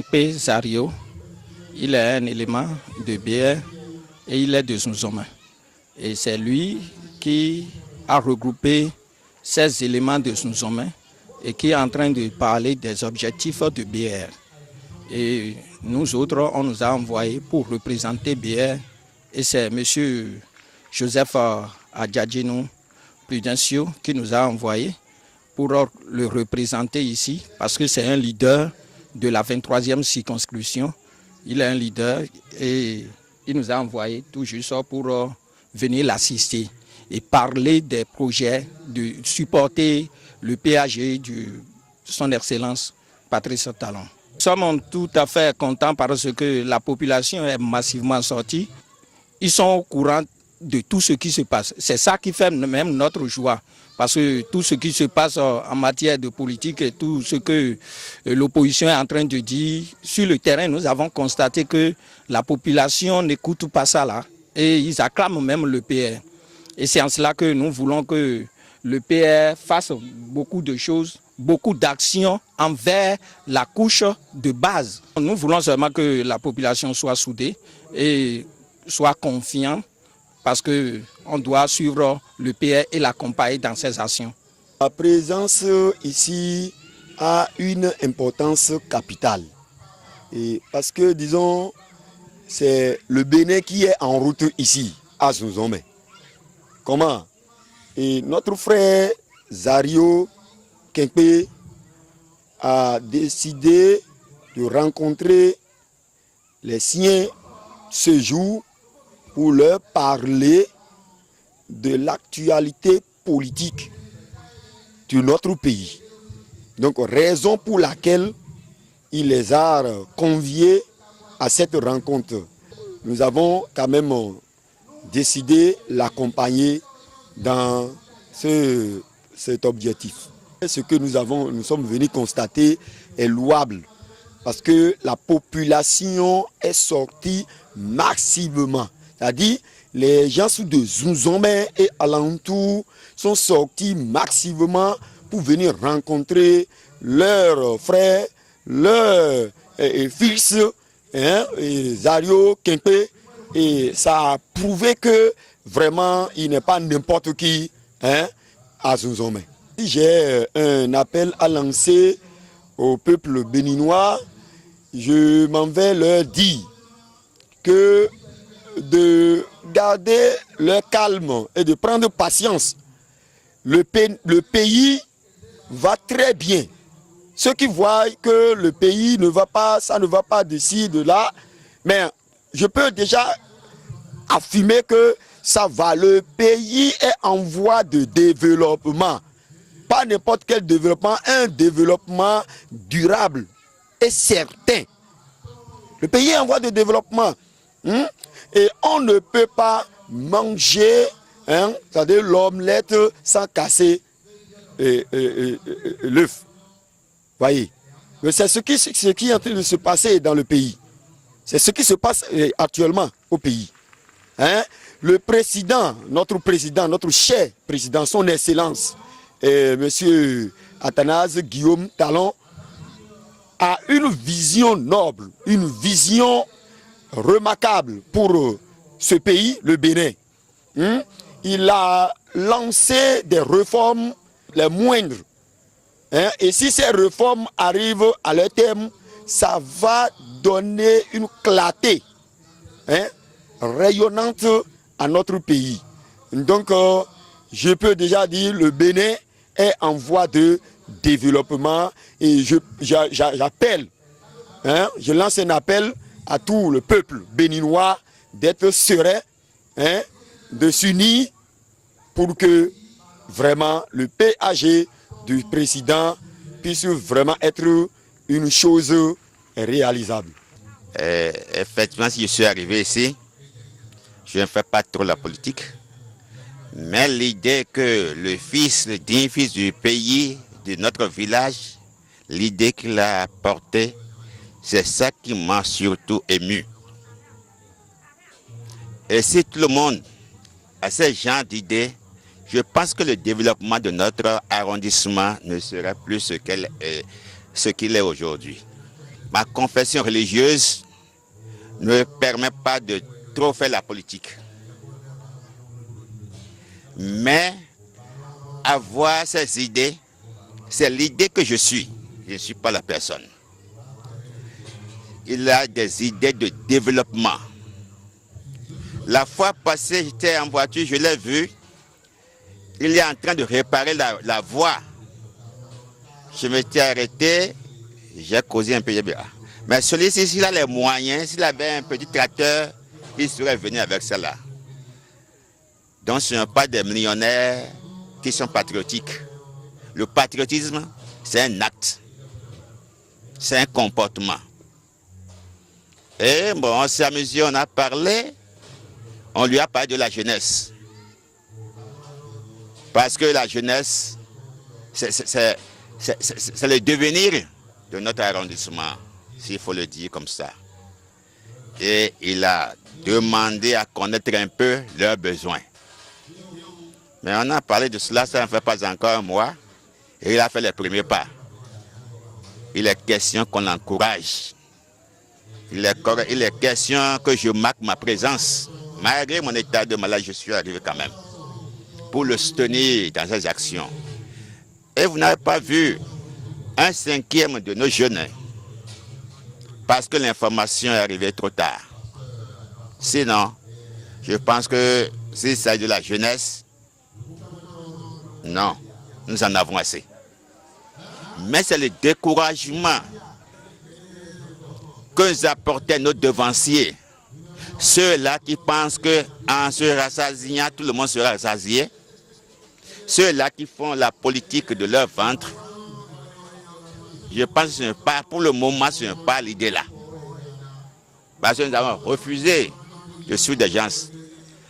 Quimpe Zario, il est un élément de BR et il est de Zouzomé. Et c'est lui qui a regroupé ces éléments de Zouzomé et qui est en train de parler des objectifs de BR. Et nous autres, on nous a envoyés pour représenter BR. Et c'est M. Joseph Adjadjinou Prudencio qui nous a envoyés pour le représenter ici, parce que c'est un leader de la 23e circonscription. Il est un leader et il nous a envoyés tout juste pour venir l'assister et parler des projets, de supporter le PAG de son Excellence Patrice Talon. Nous sommes tout à fait contents parce que la population est massivement sortie. Ils sont au courant de tout ce qui se passe. C'est ça qui fait même notre joie. Parce que tout ce qui se passe en matière de politique et tout ce que l'opposition est en train de dire, sur le terrain, nous avons constaté que la population n'écoute pas ça là. Et ils acclament même le PR. Et c'est en cela que nous voulons que le PR fasse beaucoup de choses, beaucoup d'actions envers la couche de base. Nous voulons seulement que la population soit soudée et soit confiante, parce qu'on doit suivre le PR et l'accompagner dans ses actions. La présence ici a une importance capitale. Et parce que, disons, c'est le Bénin qui est en route ici, à Zouzomé. Comment? Et notre frère Zario Quimpe a décidé de rencontrer les siens ce jour pour leur parler de l'actualité politique de notre pays. Donc, raison pour laquelle il les a conviés à cette rencontre. Nous avons quand même décidé de l'accompagner dans cet objectif. Ce que nous sommes venus constater est louable parce que la population est sortie massivement. C'est-à-dire, les gens de Zouzomé et alentour sont sortis massivement pour venir rencontrer leurs frères, leurs fils, Zario Quimpe. Et ça a prouvé que vraiment, il n'est pas n'importe qui à Zouzomé. J'ai un appel à lancer au peuple béninois. Je m'en vais leur dire que de garder leur calme et de prendre patience. Le pays va très bien. Ceux qui voient que le pays ne va pas, ça ne va pas d'ici, de là, mais je peux déjà affirmer que ça va. Le pays est en voie de développement. Pas n'importe quel développement, un développement durable et certain. Le pays est en voie de développement. Et on ne peut pas manger c'est-à-dire l'omelette sans casser l'œuf. Voyez, c'est ce qui est en train de se passer dans le pays. C'est ce qui se passe actuellement au pays. Le président, notre cher président, son excellence, monsieur Athanase Guillaume Talon, a une vision noble, une vision remarquable pour ce pays, le Bénin. Il a lancé des réformes les moindres. Et si ces réformes arrivent à leur terme, ça va donner une clarté rayonnante à notre pays. Donc, je peux déjà dire le Bénin est en voie de développement et j'appelle, je lance un appel à tout le peuple béninois d'être serein, de s'unir pour que vraiment le PAG du président puisse vraiment être une chose réalisable. Effectivement, si je suis arrivé ici, je ne fais pas trop la politique, mais l'idée que le digne fils du pays, de notre village, l'idée qu'il a apportée, c'est ça qui m'a surtout ému. Et si tout le monde a ce genre d'idées, je pense que le développement de notre arrondissement ne sera plus ce qu'il est aujourd'hui. ma confession religieuse ne me permet pas de trop faire la politique. Mais avoir ces idées, c'est l'idée que je suis. Je ne suis pas la personne. Il a des idées de développement. La fois passée, j'étais en voiture, je l'ai vu. Il est en train de réparer la voie. Je m'étais arrêté, j'ai causé un peu. Mais celui-ci, s'il a les moyens, s'il avait un petit tracteur, il serait venu avec cela. Donc ce ne sont pas des millionnaires qui sont patriotiques. Le patriotisme, c'est un acte. C'est un comportement. Et bon, on s'est amusé, on a parlé, on lui a parlé de la jeunesse. Parce que la jeunesse, c'est le devenir de notre arrondissement, s'il faut le dire comme ça. Et il a demandé à connaître un peu leurs besoins. Mais on a parlé de cela, ça ne fait pas encore un mois, et il a fait les premiers pas. Il est question qu'on l'encourage. Il est question que je marque ma présence. Malgré mon état de malade, je suis arrivé quand même pour le soutenir dans ses actions. Et vous n'avez pas vu un cinquième de nos jeunes parce que l'information est arrivée trop tard. Sinon, je pense que s'il s'agit de la jeunesse, non, nous en avons assez. Mais c'est le découragement que nous apportaient nos devanciers. Ceux-là qui pensent qu'en se rassasiant, tout le monde sera rassasié. Ceux-là qui font la politique de leur ventre. Je pense que ce n'est pas, pour le moment, ce n'est pas l'idée là. Parce que nous avons refusé de suivre des gens.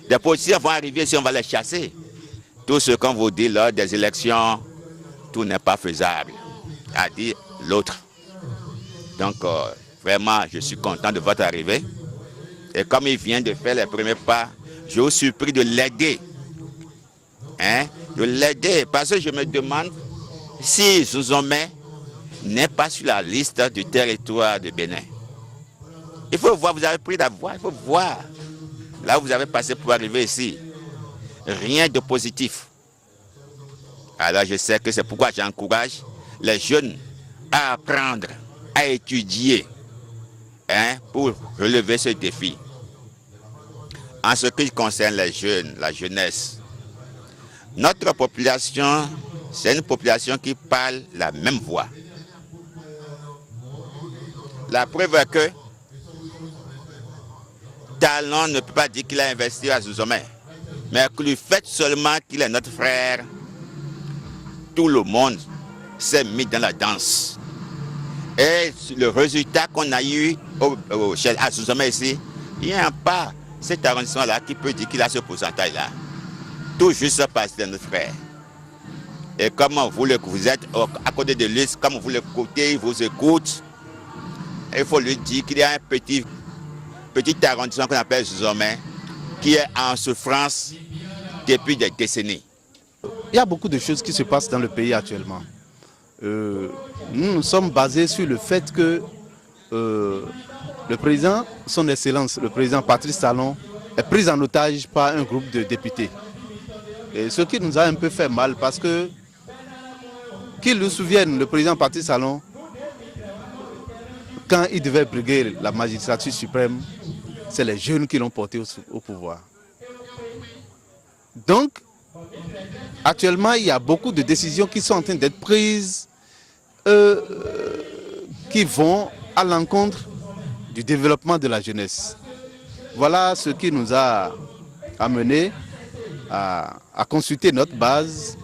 Des politiciens vont arriver si on va les chasser. Tout ce qu'on vous dit lors des élections, tout n'est pas faisable, a dit l'autre. Donc, vraiment, je suis content de votre arrivée. Et comme il vient de faire les premiers pas, je vous supplie de l'aider. De l'aider, parce que je me demande si Zouzomé n'est pas sur la liste du territoire de Bénin. Il faut voir, vous avez pris la voie, il faut voir. Là où vous avez passé pour arriver ici, rien de positif. Alors je sais que c'est pourquoi j'encourage les jeunes à apprendre, à étudier, pour relever ce défi. En ce qui concerne les jeunes, la jeunesse, notre population, c'est une population qui parle la même voix. La preuve est que Talon ne peut pas dire qu'il a investi à Zouzomé, mais que le fait seulement qu'il est notre frère, tout le monde s'est mis dans la danse. Et le résultat qu'on a eu à Zouzomé ici, il n'y a pas cet arrondissement-là qui peut dire qu'il a ce pourcentage-là. Tout juste parce que c'est notre frère. Et comme vous êtes à côté de lui, comme vous l'écoutez, il vous écoute, il faut lui dire qu'il y a un petit arrondissement qu'on appelle Zouzomé, qui est en souffrance depuis des décennies. Il y a beaucoup de choses qui se passent dans le pays actuellement. Nous sommes basés sur le fait que le président, son excellence, le président Patrice Talon, est pris en otage par un groupe de députés. Et ce qui nous a un peu fait mal parce que, qu'il nous souvienne, le président Patrice Talon, quand il devait briguer la magistrature suprême, c'est les jeunes qui l'ont porté au pouvoir. Donc, actuellement, il y a beaucoup de décisions qui sont en train d'être prises qui vont à l'encontre du développement de la jeunesse. Voilà ce qui nous a amené à consulter notre base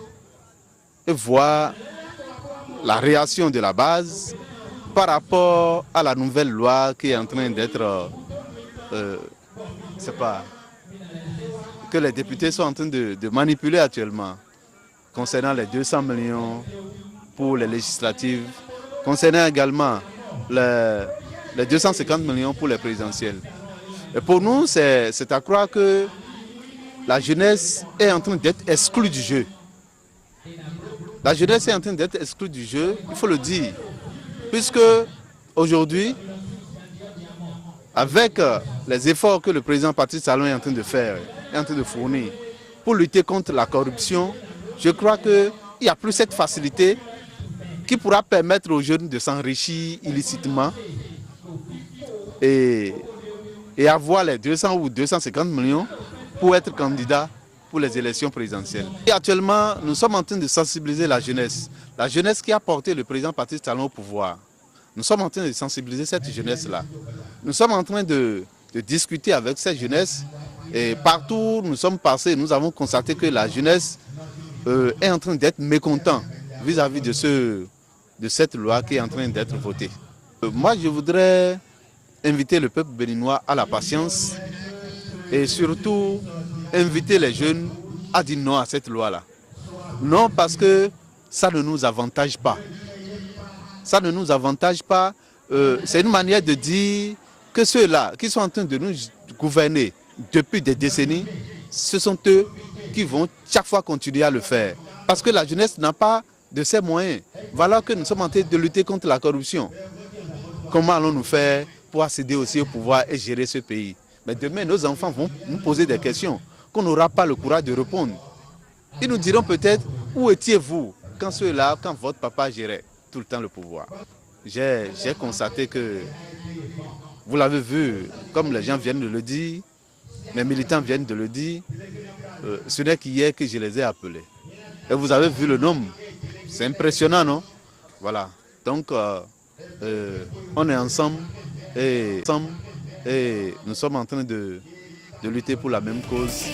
et voir la réaction de la base par rapport à la nouvelle loi qui est en train d'être, que les députés sont en train de manipuler actuellement, concernant les 200 millions pour les législatives, concernant également les 250 millions pour les présidentielles. Et pour nous, c'est à croire que la jeunesse est en train d'être exclue du jeu. La jeunesse est en train d'être exclue du jeu, il faut le dire, puisque aujourd'hui, avec les efforts que le président Patrice Talon est en train de faire, est en train de fournir pour lutter contre la corruption, je crois qu'il n'y a plus cette facilité qui pourra permettre aux jeunes de s'enrichir illicitement et avoir les 200 ou 250 millions pour être candidat pour les élections présidentielles. Et actuellement, nous sommes en train de sensibiliser la jeunesse qui a porté le président Patrice Talon au pouvoir. Nous sommes en train de sensibiliser cette jeunesse-là. Nous sommes en train de discuter avec cette jeunesse et partout où nous sommes passés, nous avons constaté que la jeunesse est en train d'être mécontente vis-à-vis de cette loi qui est en train d'être votée. Moi, je voudrais inviter le peuple béninois à la patience et surtout inviter les jeunes à dire non à cette loi-là. Non, parce que ça ne nous avantage pas. Ça ne nous avantage pas. C'est une manière de dire que ceux-là qui sont en train de nous gouverner depuis des décennies, ce sont eux qui vont chaque fois continuer à le faire. Parce que la jeunesse n'a pas de ces moyens. Voilà que nous sommes en train de lutter contre la corruption. Comment allons-nous faire pour accéder aussi au pouvoir et gérer ce pays? Mais demain, nos enfants vont nous poser des questions qu'on n'aura pas le courage de répondre. Ils nous diront peut-être, où étiez-vous quand ceux-là, quand votre papa gérait tout le temps le pouvoir? J'ai constaté que, vous l'avez vu, comme les gens viennent de le dire, mes militants viennent de le dire, ce n'est qu'hier que je les ai appelés. Et vous avez vu le nombre, c'est impressionnant, non? Voilà, donc on est ensemble et nous sommes en train de lutter pour la même cause.